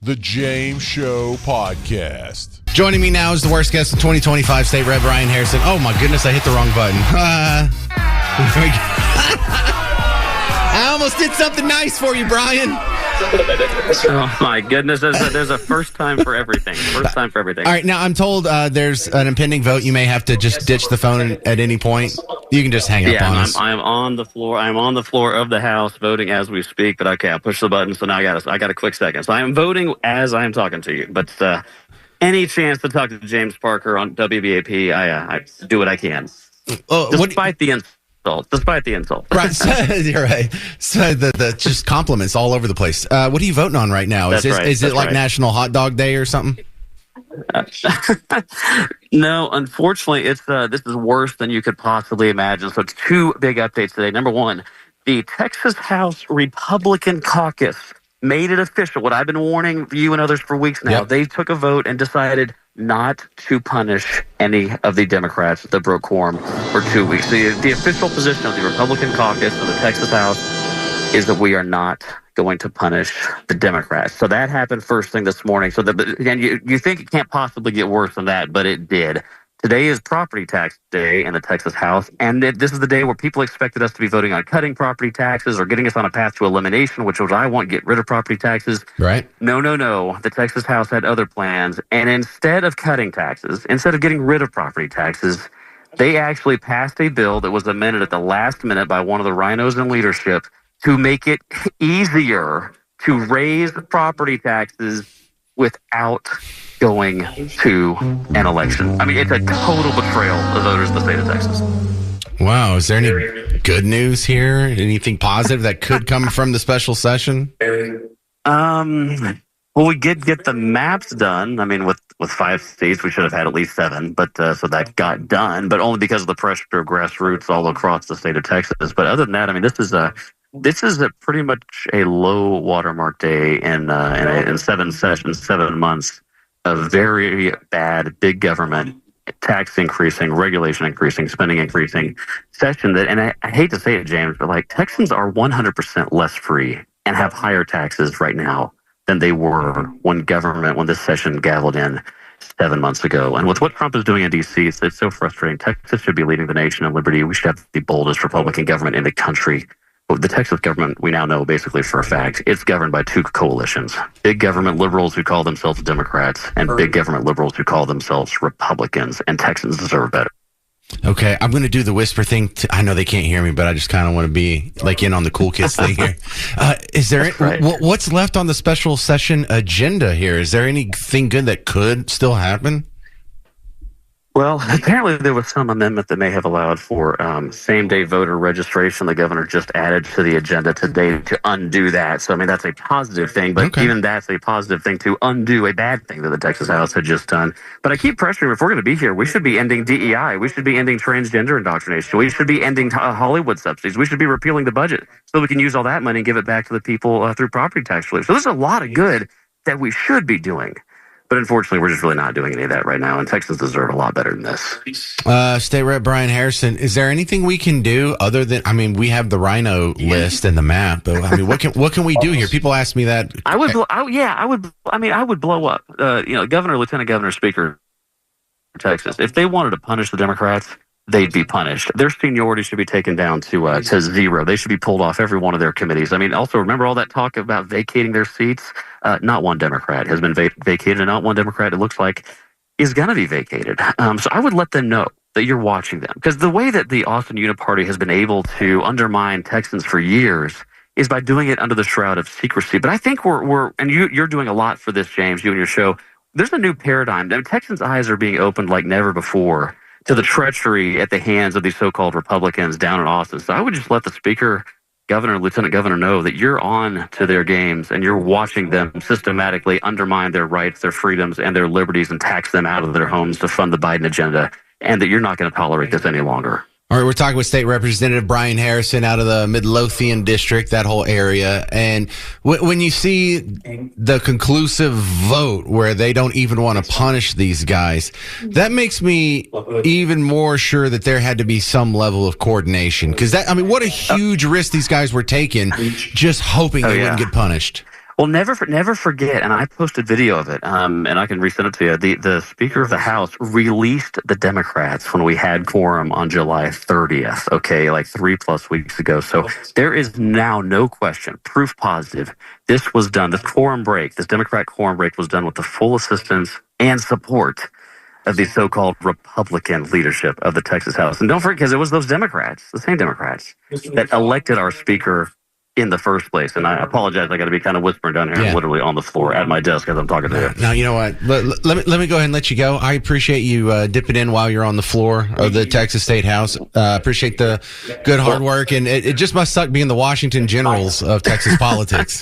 The James Show Podcast. Joining me now is the worst guest in 2025, State Rep Brian Harrison. Oh my goodness, I hit the wrong button. I almost did something nice for you, Brian. Oh my goodness, there's a first time for everything. First time for everything. All right, now I'm told there's an impending vote. You may have to just ditch the phone at any point. You can just hang up on us. I'm on the floor. I'm on the floor of the House voting as we speak. But okay, I'll push the button. So now I got a quick second. So I am voting as I am talking to you. But any chance to talk to James Parker on WBAP, I do what I can. Despite the insult. Right, so, you're right. So the just compliments all over the place. What are you voting on right now? Is it like National Hot Dog Day or something? No, unfortunately, it's this is worse than you could possibly imagine. So it's two big updates today. Number one, the Texas House Republican Caucus made it official. What I've been warning you and others for weeks now. Yep. They took a vote and decided not to punish any of the Democrats that broke quorum for 2 weeks. The official position of the Republican Caucus of the Texas House is that we are not going to punish the Democrats. So that happened first thing this morning. So again, you think it can't possibly get worse than that, but it did. Today is property tax day in the Texas House, and this is the day where people expected us to be voting on cutting property taxes or getting us on a path to elimination, which I want, get rid of property taxes. Right. No. The Texas House had other plans, and instead of cutting taxes, instead of getting rid of property taxes, they actually passed a bill that was amended at the last minute by one of the rhinos in leadership to make it easier to raise property taxes without going to an election. I mean, it's a total betrayal of voters in the state of Texas. Wow. Is there any good news here? Anything positive that could come from the special session? Well, we did get the maps done. I mean, with 5 states, we should have had at least 7, but so that got done, but only because of the pressure of grassroots all across the state of Texas. But other than that, I mean, this is pretty much a low watermark day in 7 sessions, 7 months of very bad big government, tax increasing, regulation increasing, spending increasing session. And I hate to say it, James, but like Texans are 100% less free and have higher taxes right now than they were when this session gavelled in 7 months ago. And with what Trump is doing in D.C., it's so frustrating. Texas should be leading the nation in liberty. We should have the boldest Republican government in the country. But the Texas government, we now know basically for a fact, it's governed by 2 coalitions. Big government liberals who call themselves Democrats and big government liberals who call themselves Republicans. And Texans deserve better. Okay, I'm going to do the whisper thing. I know they can't hear me, but I just kind of want to be like in on the cool kids thing here. Is there what's left on the special session agenda here? Is there anything good that could still happen? Well, apparently there was some amendment that may have allowed for same-day voter registration. The governor just added to the agenda today to undo that. So, I mean, that's a positive thing, but even that's a positive thing to undo a bad thing that the Texas House had just done. But I keep pressuring, if we're going to be here, we should be ending DEI. We should be ending transgender indoctrination. We should be ending Hollywood subsidies. We should be repealing the budget so we can use all that money and give it back to the people through property tax relief. So there's a lot of good that we should be doing. But unfortunately, we're just really not doing any of that right now, and Texans deserve a lot better than this. State Rep Brian Harrison, is there anything we can do other than, I mean, we have the rhino list and the map, but I mean, what can we do here? People ask me that. I would blow up. Governor, Lieutenant Governor, Speaker of Texas, if they wanted to punish the Democrats, they'd be punished. Their seniority should be taken down to 0. They should be pulled off every one of their committees. I mean, also remember all that talk about vacating their seats? Not one Democrat has been vacated, and not one Democrat, it looks like, is going to be vacated. So I would let them know that you're watching them. Because the way that the Austin Uniparty has been able to undermine Texans for years is by doing it under the shroud of secrecy. But I think we're and you're doing a lot for this, James, you and your show. There's a new paradigm. I mean, Texans' eyes are being opened like never before to the treachery at the hands of these so-called Republicans down in Austin. So I would just let the Speaker, Governor, Lieutenant Governor know that you're on to their games and you're watching them systematically undermine their rights, their freedoms, and their liberties and tax them out of their homes to fund the Biden agenda, and that you're not going to tolerate this any longer. All right, we're talking with State Representative Brian Harrison out of the Midlothian District, that whole area. And when you see the conclusive vote where they don't even want to punish these guys, that makes me even more sure that there had to be some level of coordination. Because what a huge risk these guys were taking, just hoping they wouldn't get punished. Well, never forget, and I posted video of it, and I can resend it to you. The Speaker of the House released the Democrats when we had quorum on July 30th. Okay, like 3+ weeks ago. So there is now no question, proof positive. This was done. This Democrat quorum break was done with the full assistance and support of the so-called Republican leadership of the Texas House. And don't forget, because it was those Democrats, the same Democrats, that elected our Speaker in the first place. And I apologize, I got to be kind of whispering down here. I'm literally on the floor at my desk as I'm talking to you. Now, you know what? Let me go ahead and let you go. I appreciate you dipping in while you're on the floor of the Texas State House. Appreciate the good hard work. And it just must suck being the Washington Generals of Texas politics.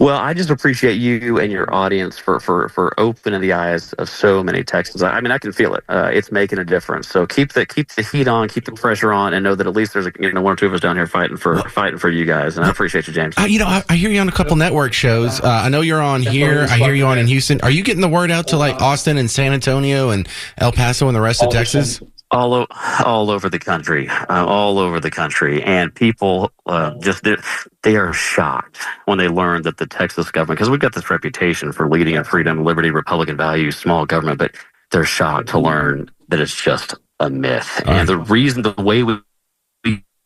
Well, I just appreciate you and your audience for opening the eyes of so many Texans. I mean, I can feel it. It's making a difference. So keep the heat on, keep the pressure on, and know that at least there's one or two of us down here fighting for you guys. And I appreciate you, James. I hear you on a couple network shows. I know you're on here. I hear you on in Houston. Are you getting the word out to like Austin and San Antonio and El Paso and the rest of Texas? All over the country, and people they are shocked when they learn that the Texas government, because we've got this reputation for leading in freedom, liberty, Republican values, small government, but they're shocked to learn that it's just a myth. And the way we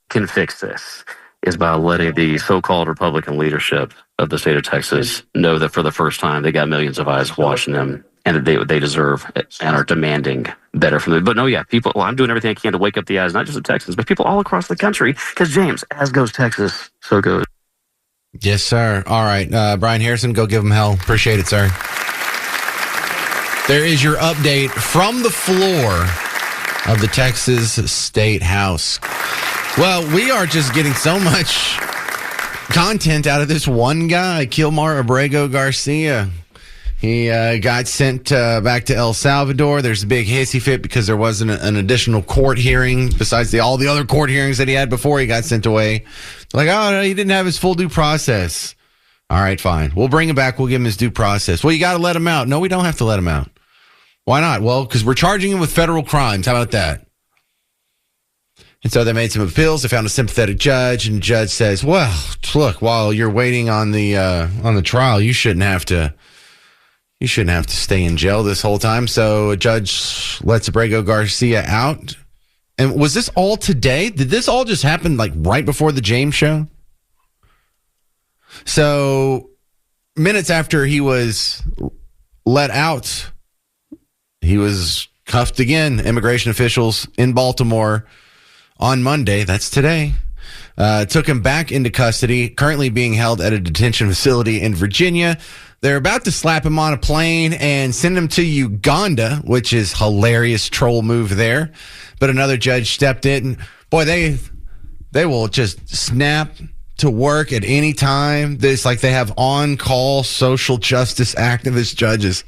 can fix this is by letting the so-called Republican leadership of the state of Texas know that for the first time they got millions of eyes watching them, and that they deserve and are demanding better from them. But no, people. Well, I'm doing everything I can to wake up the eyes, not just of Texans, but people all across the country. Because James, as goes Texas, so goes. Yes, sir. All right, Brian Harrison, go give him hell. Appreciate it, sir. There is your update from the floor of the Texas State House. Well, we are just getting so much content out of this one guy, Kilmar Abrego Garcia. He got sent back to El Salvador. There's a big hissy fit because there wasn't an additional court hearing besides all the other court hearings that he had before he got sent away. Like, oh, no, he didn't have his full due process. All right, fine. We'll bring him back. We'll give him his due process. Well, you got to let him out. No, we don't have to let him out. Why not? Well, because we're charging him with federal crimes. How about that? And so they made some appeals. They found a sympathetic judge, and the judge says, "Well, look, while you're waiting on the trial, you shouldn't have to stay in jail this whole time." So a judge lets Abrego Garcia out. And was this all today? Did this all just happen like right before the James show? So minutes after he was let out, he was cuffed again. Immigration officials in Baltimore on Monday, that's today, took him back into custody, currently being held at a detention facility in Virginia. They're about to slap him on a plane and send him to Uganda, which is hilarious troll move there. But another judge stepped in. Boy, they will just snap to work at any time. It's like they have on-call social justice activist judges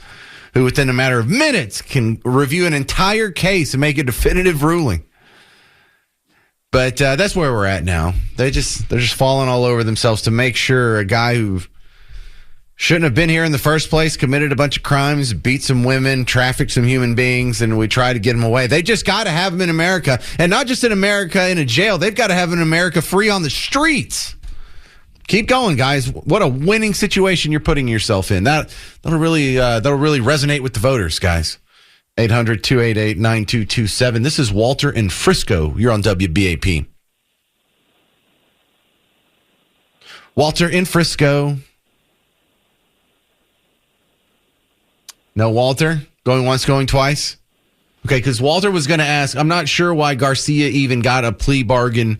who within a matter of minutes can review an entire case and make a definitive ruling. But that's where we're at now. They're just falling all over themselves to make sure a guy who shouldn't have been here in the first place, committed a bunch of crimes, beat some women, trafficked some human beings, and we try to get him away. They just got to have him in America. And not just in America in a jail. They've got to have him in America free on the streets. Keep going, guys. What a winning situation you're putting yourself in. That'll really resonate with the voters, guys. 800-288-9227. This is Walter in Frisco. You're on WBAP. Walter in Frisco. No, Walter? Going once, going twice? Okay, because Walter was going to ask, I'm not sure why Garcia even got a plea bargain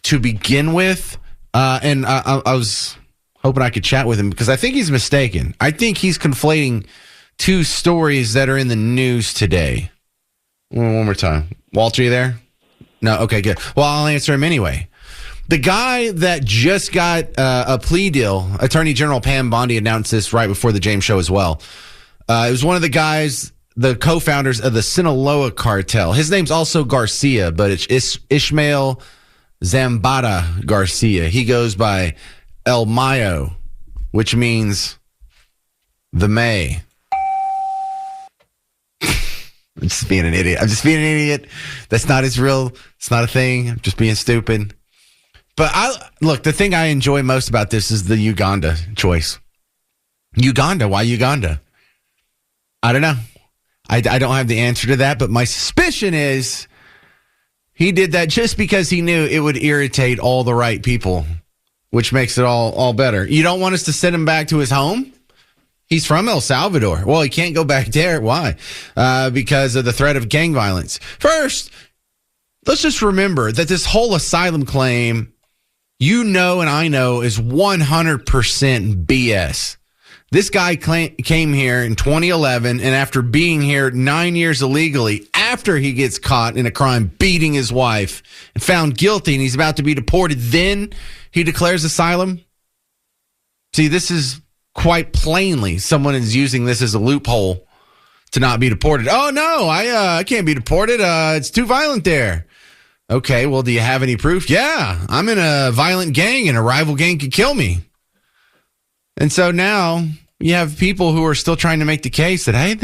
to begin with. And I was hoping I could chat with him because I think he's mistaken. I think he's conflating two stories that are in the news today. One more time. Walter, you there? No? Okay, good. Well, I'll answer him anyway. The guy that just got a plea deal, Attorney General Pam Bondi announced this right before the James show as well. It was one of the guys, the co-founders of the Sinaloa cartel. His name's also Garcia, but it's Ishmael Zambada Garcia. He goes by El Mayo, which means the May. I'm just being an idiot. That's not his real. It's not a thing. I'm just being stupid. But look, the thing I enjoy most about this is the Uganda choice. Uganda. Why Uganda? I don't know. I don't have the answer to that, but my suspicion is he did that just because he knew it would irritate all the right people, which makes it all better. You don't want us to send him back to his home? He's from El Salvador. Well, he can't go back there. Why? Because of the threat of gang violence. First, let's just remember that this whole asylum claim, you know and I know, is 100% BS. This guy came here in 2011, and after being here 9 years illegally, after he gets caught in a crime beating his wife and found guilty and he's about to be deported, then he declares asylum. See, this is quite plainly someone is using this as a loophole to not be deported. Oh, no, I can't be deported. It's too violent there. Okay, well, do you have any proof? Yeah, I'm in a violent gang and a rival gang could kill me. And so now you have people who are still trying to make the case that, hey,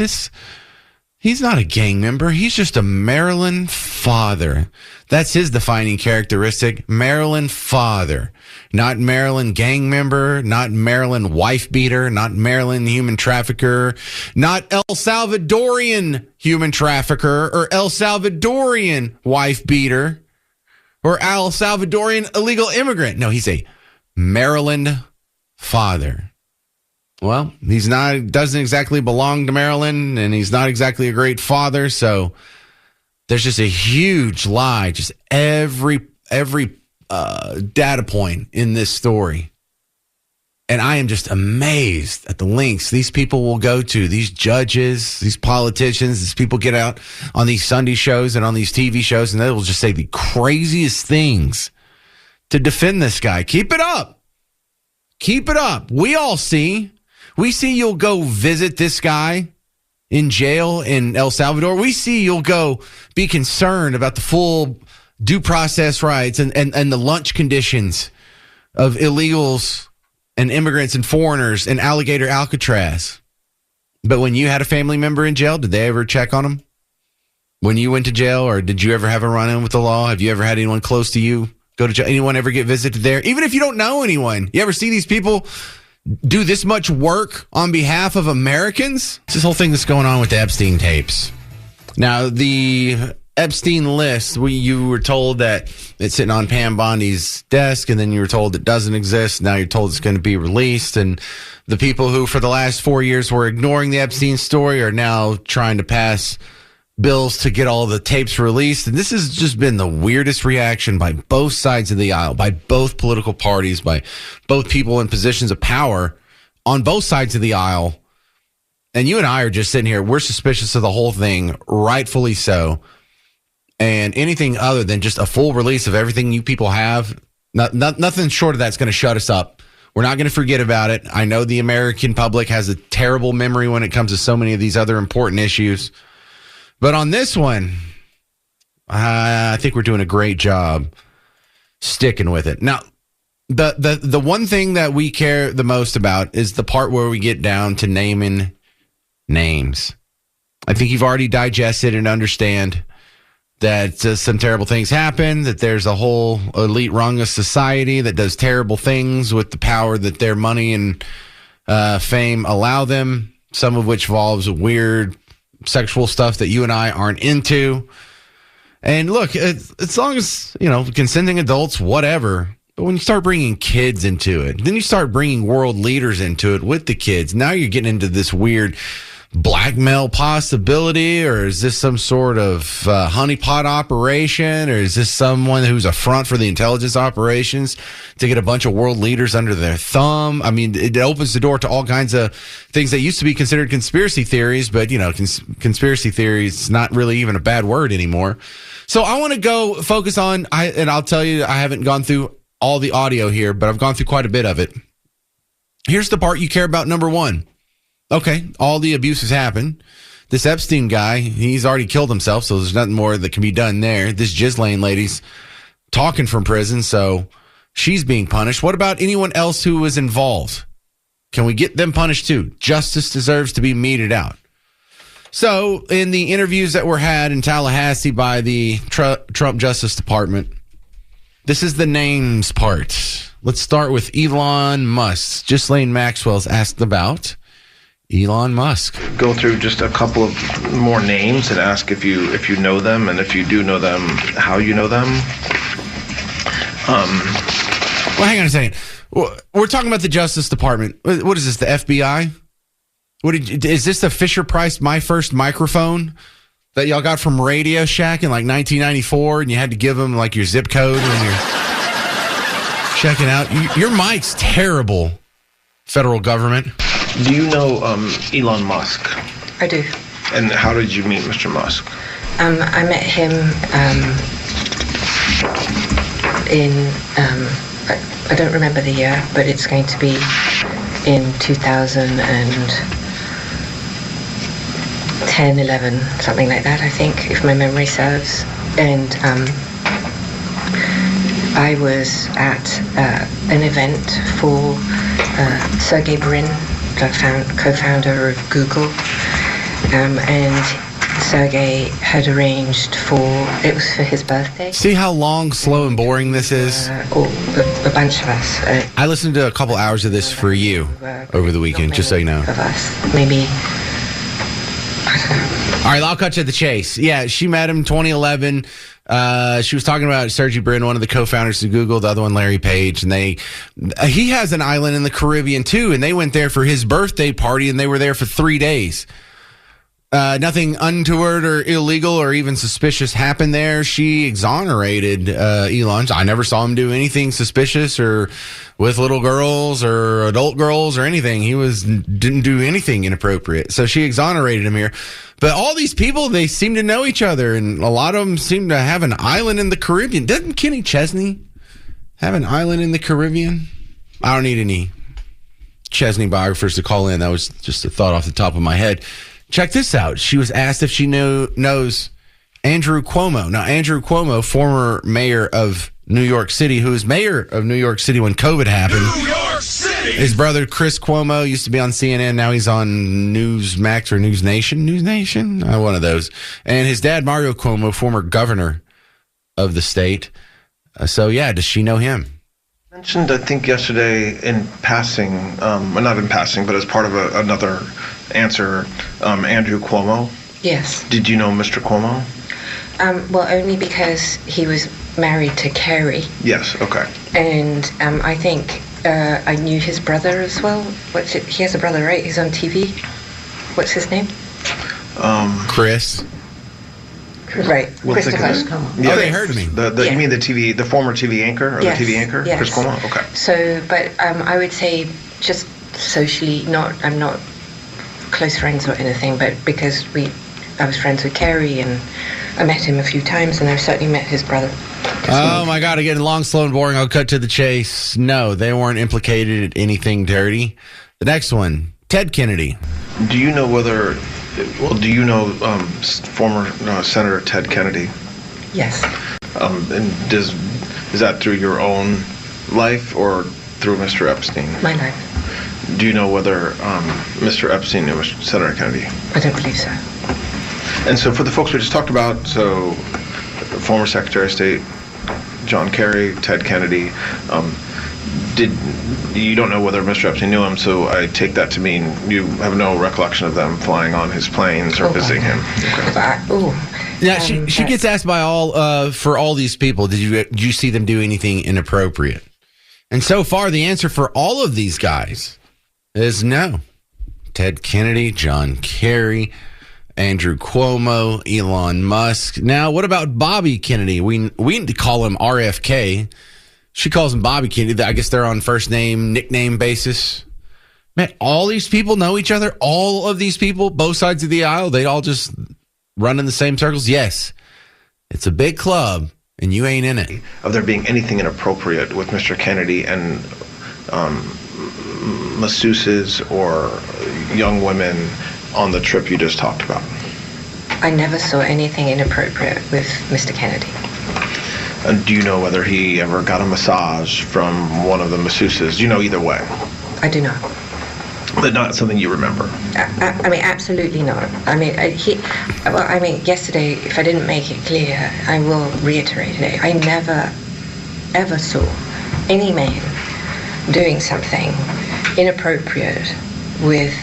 he's not a gang member. He's just a Maryland father. That's his defining characteristic, Maryland father. Not Maryland gang member, not Maryland wife beater, not Maryland human trafficker, not El Salvadorian human trafficker or El Salvadorian wife beater or El Salvadorian illegal immigrant. No, he's a Maryland father. Well, doesn't exactly belong to Maryland, and he's not exactly a great father, so there's just a huge lie, just every data point in this story. And I am just amazed at the lengths these people will go to, these judges, these politicians, these people get out on these Sunday shows and on these TV shows, and they will just say the craziest things to defend this guy. Keep it up. Keep it up. We see you'll go visit this guy in jail in El Salvador. We see you'll go be concerned about the full due process rights and the lunch conditions of illegals and immigrants and foreigners in Alligator Alcatraz. But when you had a family member in jail, did they ever check on them? When you went to jail, or did you ever have a run-in with the law? Have you ever had anyone close to you go to jail? Anyone ever get visited there? Even if you don't know anyone, you ever see these people do this much work on behalf of Americans? It's this whole thing that's going on with the Epstein tapes. Now, the Epstein list, you were told that it's sitting on Pam Bondi's desk, and then you were told it doesn't exist. Now you're told it's going to be released. And the people who for the last 4 years were ignoring the Epstein story are now trying to pass bills to get all the tapes released. And this has just been the weirdest reaction by both sides of the aisle, by both political parties, by both people in positions of power on both sides of the aisle. And you and I are just sitting here. We're suspicious of the whole thing, rightfully so. And anything other than just a full release of everything you people have, nothing short of that's going to shut us up. We're not going to forget about it. I know the American public has a terrible memory when it comes to so many of these other important issues. But on this one, I think we're doing a great job sticking with it. Now, the one thing that we care the most about is the part where we get down to naming names. I think you've already digested and understand that some terrible things happen, that there's a whole elite rung of society that does terrible things with the power that their money and fame allow them, some of which involves weird sexual stuff that you and I aren't into. And look, as long as, consenting adults, whatever. But when you start bringing kids into it, then you start bringing world leaders into it with the kids. Now you're getting into this weird blackmail possibility, or is this some sort of honeypot operation, or is this someone who's a front for the intelligence operations to get a bunch of world leaders under their thumb? I mean, it opens the door to all kinds of things that used to be considered conspiracy theories, but conspiracy theories is not really even a bad word anymore. So I want to go focus on, and I'll tell you, I haven't gone through all the audio here, but I've gone through quite a bit of it. Here's the part you care about, number one. Okay, all the abuse has happened. This Epstein guy, he's already killed himself, so there's nothing more that can be done there. This Ghislane lady's talking from prison, so she's being punished. What about anyone else who was involved? Can we get them punished too? Justice deserves to be meted out. So in the interviews that were had in Tallahassee by the Trump Justice Department, this is the names part. Let's start with Elon Musk. Ghislane Maxwell's asked about. Elon Musk. Go through just a couple of more names and ask if you know them, and if you do know them, how you know them. Well, hang on a second. We're talking about the Justice Department. What is this, the FBI? Is this the Fisher-Price My First Microphone that y'all got from Radio Shack in like 1994, and you had to give them like your zip code when you're checking out? Your mic's terrible, federal government. Do you know Elon Musk? I do. And how did you meet Mr. Musk? I met him in, I don't remember the year, but it's going to be in 2010, 11, something like that, I think, if my memory serves. And I was at an event for Sergey Brin, the co-founder of Google, and Sergey had arranged it was for his birthday. See how long, slow, and boring this is? A bunch of us. I listened to a couple hours of this for you over the weekend, just so you know. Of us, maybe, I don't know. All right, I'll cut to the chase. Yeah, she met him in 2011. She was talking about Sergey Brin, one of the co-founders of Google, the other one, Larry Page, and he has an island in the Caribbean too, and they went there for his birthday party, and they were there for 3 days. Nothing untoward or illegal or even suspicious happened there. She exonerated Elon. I never saw him do anything suspicious or with little girls or adult girls or anything. He didn't do anything inappropriate. So she exonerated him here. But all these people, they seem to know each other, and a lot of them seem to have an island in the Caribbean. Doesn't Kenny Chesney have an island in the Caribbean? I don't need any Chesney biographers to call in. That was just a thought off the top of my head. Check this out. She was asked if she knows Andrew Cuomo. Now, Andrew Cuomo, former mayor of New York City, who was mayor of New York City when COVID happened. New York City! His brother, Chris Cuomo, used to be on CNN. Now he's on Newsmax or News Nation? One of those. And his dad, Mario Cuomo, former governor of the state. So, yeah, does she know him? Mentioned, I think, yesterday in passing, not in passing, but as part of another answer, Andrew Cuomo. Yes. Did you know Mr. Cuomo? Well, only because he was married to Carrie. Yes, okay. And I think I knew his brother as well. He has a brother, right? He's on TV. What's his name? Chris. Right. Christopher. Yeah, they heard me. Yeah. You mean the former TV anchor, or yes, the TV anchor? Yes. Chris Cuomo? Okay. So, but I would say just socially, I'm not close friends or anything, but because I was friends with Carrie, and I met him a few times, and I've certainly met his brother. Oh my God, again, long, slow, and boring. I'll cut to the chase. No, they weren't implicated in anything dirty. The next one, Ted Kennedy. Do you know former Senator Ted Kennedy? Yes. And is that through your own life or through Mr. Epstein? My life. Do you know whether Mr. Epstein knew Senator Kennedy? I don't believe so. And so for the folks we just talked about, so former Secretary of State John Kerry, Ted Kennedy, you don't know whether Mr. Epstein knew him, so I take that to mean you have no recollection of them flying on his planes or visiting him. Okay. Yeah, she gets asked by for all these people, did you see them do anything inappropriate? And so far, the answer for all of these guys is no. Ted Kennedy, John Kerry, Andrew Cuomo, Elon Musk. Now, what about Bobby Kennedy? We need to call him RFK. She calls him Bobby Kennedy. I guess they're on first name, nickname basis. Man, all these people know each other. All of these people, both sides of the aisle, they all just run in the same circles. Yes, it's a big club, and you ain't in it. Of there being anything inappropriate with Mr. Kennedy and masseuses or young women on the trip you just talked about? I never saw anything inappropriate with Mr. Kennedy. And do you know whether he ever got a massage from one of the masseuses? Do you know either way? I do not. But not something you remember? I mean, absolutely not. I mean, yesterday, if I didn't make it clear, I will reiterate it. I never, ever saw any man doing something inappropriate with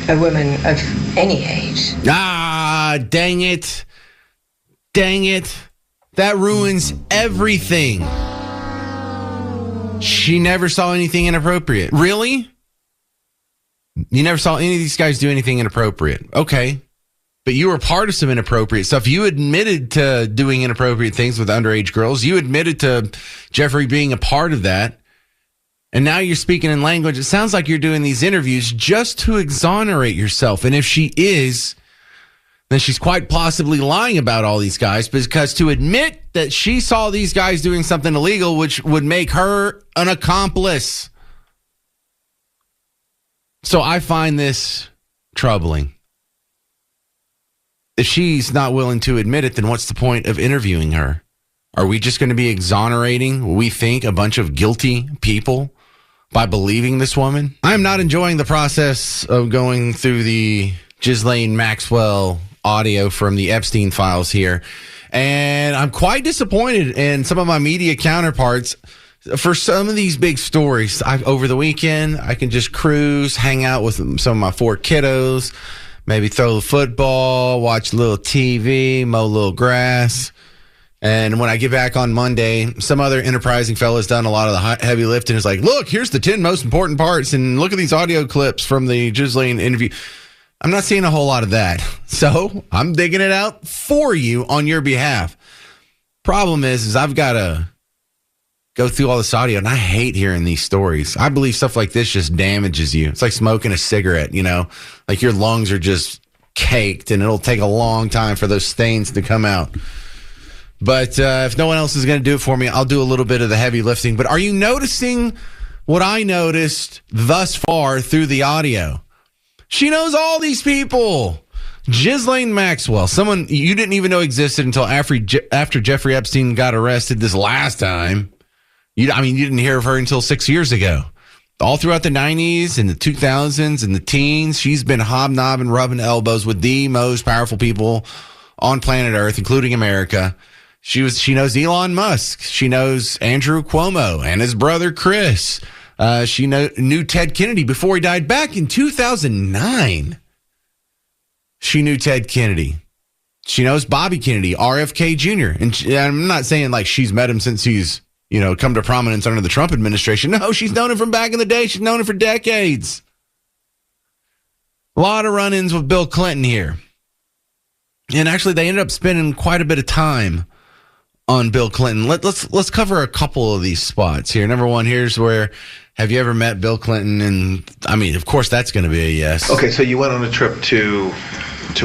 a woman of any age. Ah, dang it. Dang it. That ruins everything. She never saw anything inappropriate. Really? You never saw any of these guys do anything inappropriate. Okay. But you were part of some inappropriate stuff. You admitted to doing inappropriate things with underage girls. You admitted to Jeffrey being a part of that. And now you're speaking in language. It sounds like you're doing these interviews just to exonerate yourself. And if she is, then she's quite possibly lying about all these guys, because to admit that she saw these guys doing something illegal, which would make her an accomplice. So I find this troubling. If she's not willing to admit it, then what's the point of interviewing her? Are we just going to be exonerating, we think, a bunch of guilty people by believing this woman? I'm not enjoying the process of going through the Ghislane Maxwell audio from the Epstein files here. And I'm quite disappointed in some of my media counterparts. For some of these big stories, over the weekend, I can just cruise, hang out with some of my 4 kiddos, maybe throw the football, watch a little TV, mow a little grass. And when I get back on Monday, some other enterprising fellow has done a lot of the heavy lifting. Is like, look, here's the 10 most important parts, and look at these audio clips from the Ghislane interview. I'm not seeing a whole lot of that. So I'm digging it out for you on your behalf. Problem is I've got to go through all this audio, and I hate hearing these stories. I believe stuff like this just damages you. It's like smoking a cigarette, you know, like your lungs are just caked, and it'll take a long time for those stains to come out. But if no one else is going to do it for me, I'll do a little bit of the heavy lifting. But are you noticing what I noticed thus far through the audio? She knows all these people. Ghislane Maxwell, someone you didn't even know existed until after Jeffrey Epstein got arrested this last time. You didn't hear of her until 6 years ago. All throughout the 90s and the 2000s and the teens, she's been hobnobbing, rubbing elbows with the most powerful people on planet Earth, including America. She knows Elon Musk. She knows Andrew Cuomo and his brother Chris. She knew Ted Kennedy before he died back in 2009. She knew Ted Kennedy. She knows Bobby Kennedy, RFK Jr. And I'm not saying like she's met him since he's, come to prominence under the Trump administration. No, she's known him from back in the day. She's known him for decades. A lot of run-ins with Bill Clinton here. And actually, they ended up spending quite a bit of time on Bill Clinton. Let's cover a couple of these spots here. Number one, here's where, have you ever met Bill Clinton? And of course, that's going to be a yes. Okay, so you went on a trip to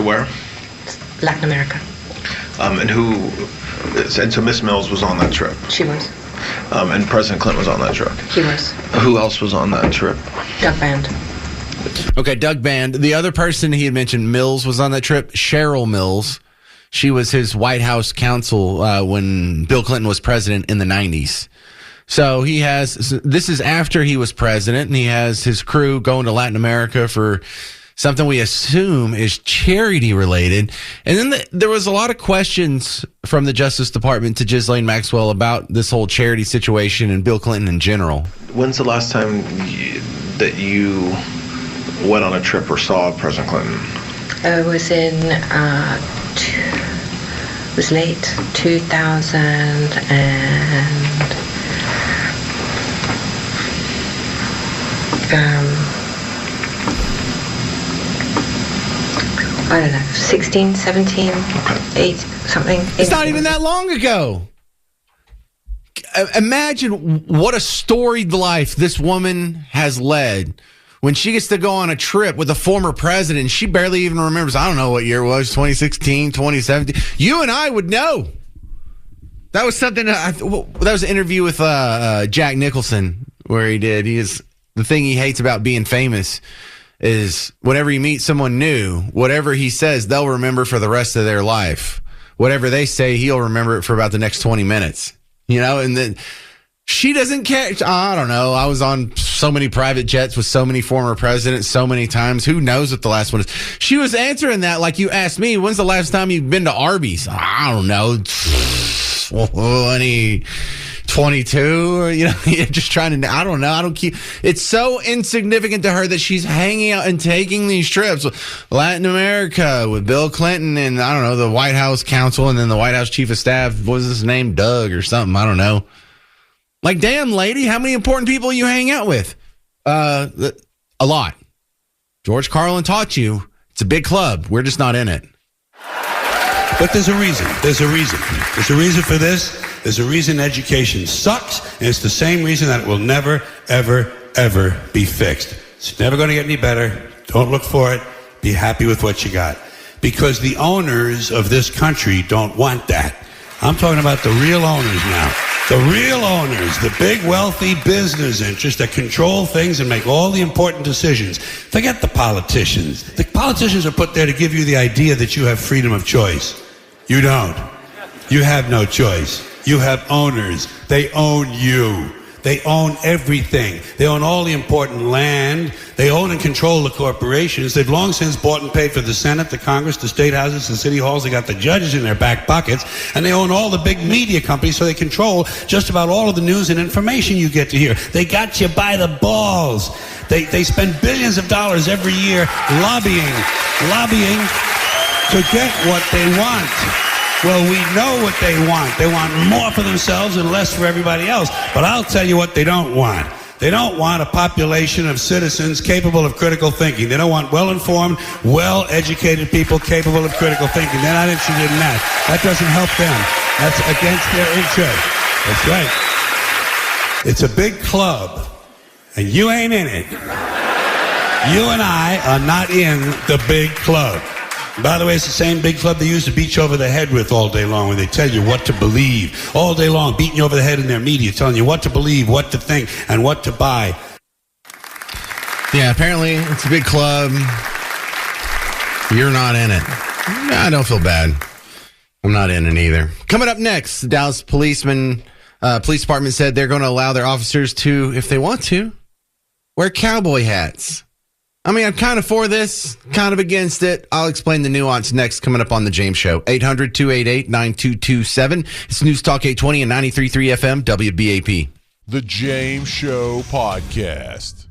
where? Latin America. And so Miss Mills was on that trip? She was. And President Clinton was on that trip? He was. Who else was on that trip? Doug Band. Okay, Doug Band. The other person he had mentioned, Mills, was on that trip. Cheryl Mills. She was his White House counsel when Bill Clinton was president in the 90s. So this is after he was president, and he has his crew going to Latin America for something we assume is charity related. And then there was a lot of questions from the Justice Department to Ghislane Maxwell about this whole charity situation and Bill Clinton in general. When's the last time that you went on a trip or saw President Clinton? It was was late 2000 and I don't know, 16, 17, 8, something. It's not even that long ago. Imagine what a storied life this woman has led. When she gets to go on a trip with a former president, she barely even remembers. I don't know what year it was, 2016, 2017. You and I would know. That was something, that was an interview with Jack Nicholson where the thing he hates about being famous is whenever you meet someone new, whatever he says, they'll remember for the rest of their life. Whatever they say, he'll remember it for about the next 20 minutes. And then she doesn't care. I don't know. I was on so many private jets with so many former presidents so many times. Who knows what the last one is? She was answering that like you asked me, when's the last time you've been to Arby's? I don't know. 22, or, just trying to, I don't know. It's so insignificant to her that she's hanging out and taking these trips. Latin America with Bill Clinton and, I don't know, the White House counsel and then the White House chief of staff. What was his name? Doug or something. I don't know. Like, damn, lady, how many important people you hang out with? A lot. George Carlin taught you it's a big club. We're just not in it. But there's a reason. There's a reason. There's a reason for this. There's a reason education sucks, and it's the same reason that it will never, ever, ever be fixed. It's never going to get any better. Don't look for it. Be happy with what you got. Because the owners of this country don't want that. I'm talking about the real owners now. The real owners, the big wealthy business interests that control things and make all the important decisions. Forget the politicians. The politicians are put there to give you the idea that you have freedom of choice. You don't. You have no choice. You have owners. They own you. They own everything. They own all the important land. They own and control the corporations. They've long since bought and paid for the Senate, the Congress, the state houses, the city halls. They got the judges in their back pockets. And they own all the big media companies, so they control just about all of the news and information you get to hear. They got you by the balls. They spend billions of dollars every year lobbying to get what they want. Well, we know what they want. They want more for themselves and less for everybody else. But I'll tell you what they don't want. They don't want a population of citizens capable of critical thinking. They don't want well-informed, well-educated people capable of critical thinking. They're not interested in that. That doesn't help them. That's against their interest. That's right. It's a big club, and you ain't in it. You and I are not in the big club. By the way, it's the same big club they used to beat you over the head with all day long, when they tell you what to believe. All day long, beating you over the head in their media, telling you what to believe, what to think, and what to buy. Yeah, apparently it's a big club. You're not in it. I don't feel bad. I'm not in it either. Coming up next, the Dallas police department said they're going to allow their officers to, if they want to, wear cowboy hats. I mean, I'm kind of for this, kind of against it. I'll explain the nuance next, coming up on The James Show. 800-288-9227. It's News Talk 820 and 93.3 FM, WBAP. The James Show Podcast.